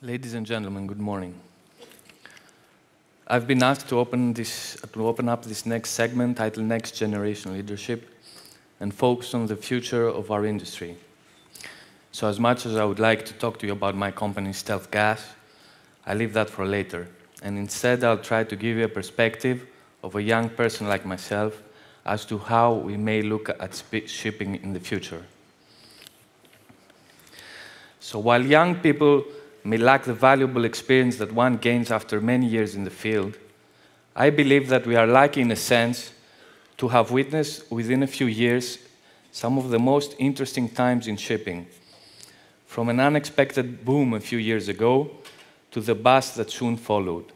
Ladies and gentlemen, good morning. I've been asked to open up this next segment titled Next Generation Leadership and focus on the future of our industry. So as much as I would like to talk to you about my company, Stealth Gas, I leave that for later. And instead, I'll try to give you a perspective of a young person like myself as to how we may look at shipping in the future. So while young people may lack the valuable experience that one gains after many years in the field, I believe that we are lucky in a sense to have witnessed within a few years some of the most interesting times in shipping, from an unexpected boom a few years ago to the bust that soon followed.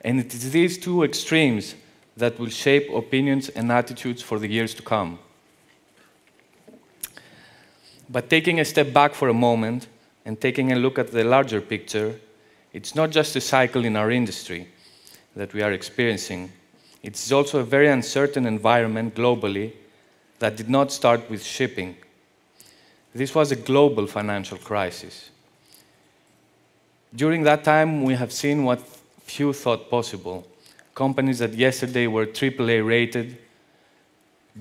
And it is these two extremes that will shape opinions and attitudes for the years to come. But taking a step back for a moment and taking a look at the larger picture, it's not just a cycle in our industry that we are experiencing. It's also a very uncertain environment globally that did not start with shipping. This was a global financial crisis. During that time, we have seen what few thought possible. Companies that yesterday were AAA rated,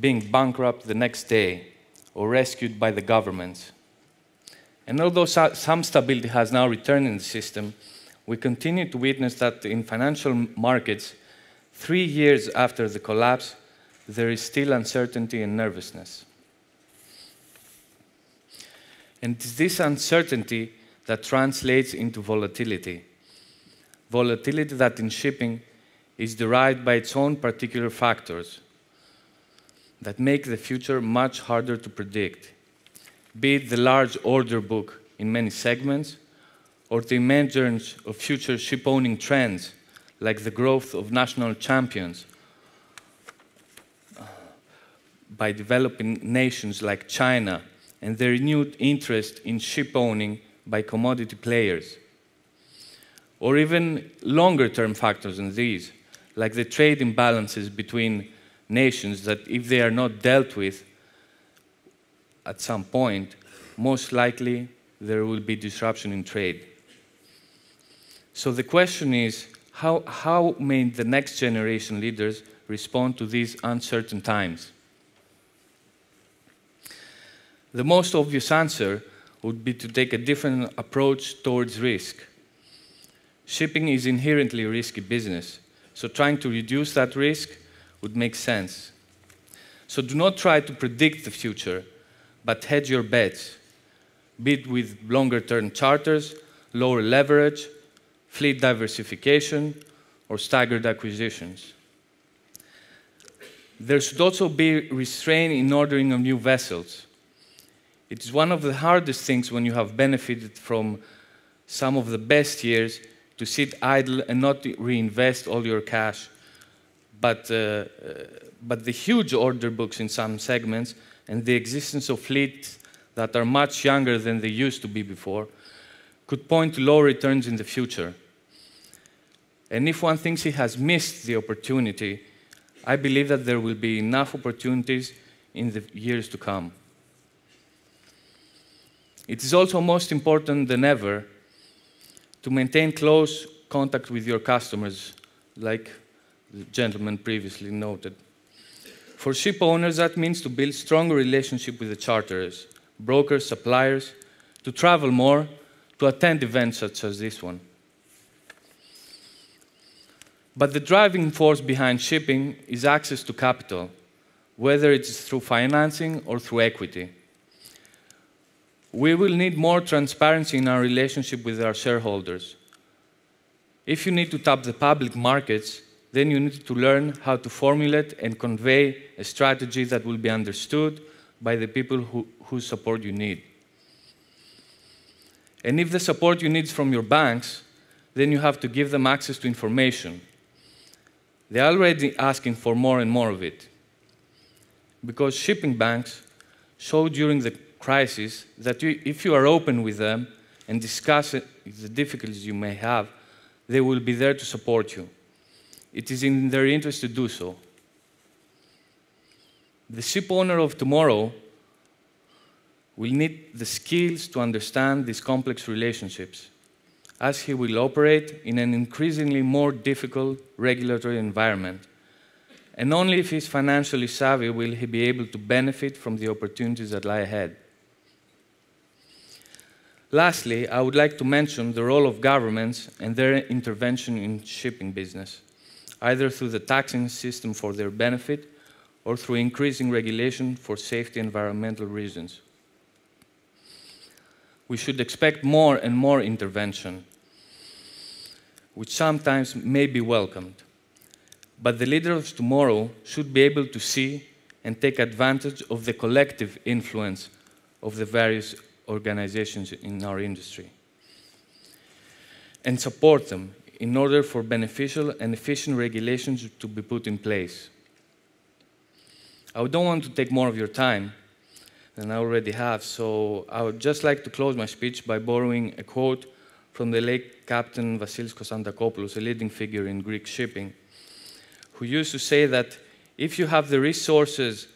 being bankrupt the next day, or rescued by the governments. And although some stability has now returned in the system, we continue to witness that in financial markets, 3 years after the collapse, there is still uncertainty and nervousness. And it's this uncertainty that translates into volatility. Volatility that in shipping is derived by its own particular factors that make the future much harder to predict, be it the large order book in many segments or the emergence of future ship-owning trends like the growth of national champions by developing nations like China and the renewed interest in ship-owning by commodity players. Or even longer-term factors than these, like the trade imbalances between nations that, if they are not dealt with at some point, most likely there will be disruption in trade. So the question is, how may the next generation leaders respond to these uncertain times? The most obvious answer would be to take a different approach towards risk. Shipping is inherently a risky business, so trying to reduce that risk would make sense. So do not try to predict the future, but hedge your bets, be it with longer-term charters, lower leverage, fleet diversification, or staggered acquisitions. There should also be restraint in ordering of new vessels. It is one of the hardest things when you have benefited from some of the best years to sit idle and not reinvest all your cash. But the huge order books in some segments and the existence of fleets that are much younger than they used to be before could point to low returns in the future. And if one thinks he has missed the opportunity, I believe that there will be enough opportunities in the years to come. It is also most important than ever to maintain close contact with your customers, like the gentleman previously noted. For ship owners, that means to build stronger relationship with the charterers, brokers, suppliers, to travel more, to attend events such as this one. But the driving force behind shipping is access to capital, whether it's through financing or through equity. We will need more transparency in our relationship with our shareholders. If you need to tap the public markets, then you need to learn how to formulate and convey a strategy that will be understood by the people whose support you need. And if the support you need is from your banks, then you have to give them access to information. They're already asking for more and more of it. Because shipping banks showed during the crisis that if you are open with them and discuss the difficulties you may have, they will be there to support you. It is in their interest to do so. The ship owner of tomorrow will need the skills to understand these complex relationships, as he will operate in an increasingly more difficult regulatory environment. And only if he's financially savvy will he be able to benefit from the opportunities that lie ahead. Lastly, I would like to mention the role of governments and their intervention in shipping business, either through the taxing system for their benefit or through increasing regulation for safety and environmental reasons. We should expect more and more intervention, which sometimes may be welcomed. But the leaders of tomorrow should be able to see and take advantage of the collective influence of the various organizations in our industry and support them in order for beneficial and efficient regulations to be put in place. I don't want to take more of your time than I already have, so I would just like to close my speech by borrowing a quote from the late Captain Vasilis Konstantakopoulos, a leading figure in Greek shipping, who used to say that if you have the resources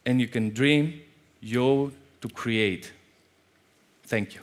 and you can dream, you owe to create. Thank you.